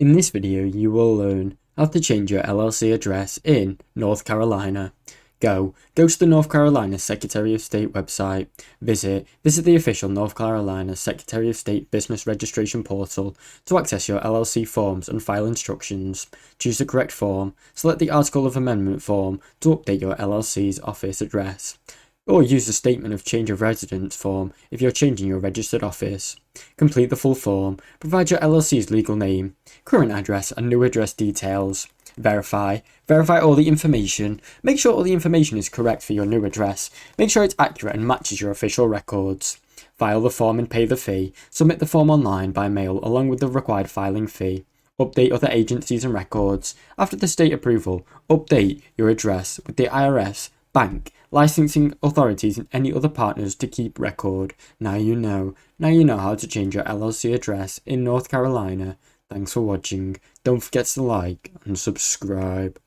In this video, you will learn how to change your LLC address in North Carolina. Go to the North Carolina Secretary of State website. Visit the official North Carolina Secretary of State Business Registration portal to access your LLC forms and file instructions. Choose the correct form. Select the Article of Amendment form to update your LLC's office address. Or use the Statement of Change of Residence form if you're changing your registered office. Complete the full form. Provide your LLC's legal name, current address and new address details. Verify all the information. Make sure all the information is correct for your new address. Make sure it's accurate and matches your official records. File the form and pay the fee. Submit the form online by mail along with the required filing fee. Update other agencies and records. After the state approval, update your address with the IRS, bank, licensing authorities and any other partners to keep record. Now you know how to change your LLC address in North Carolina. Thanks for watching. Don't forget to like and subscribe.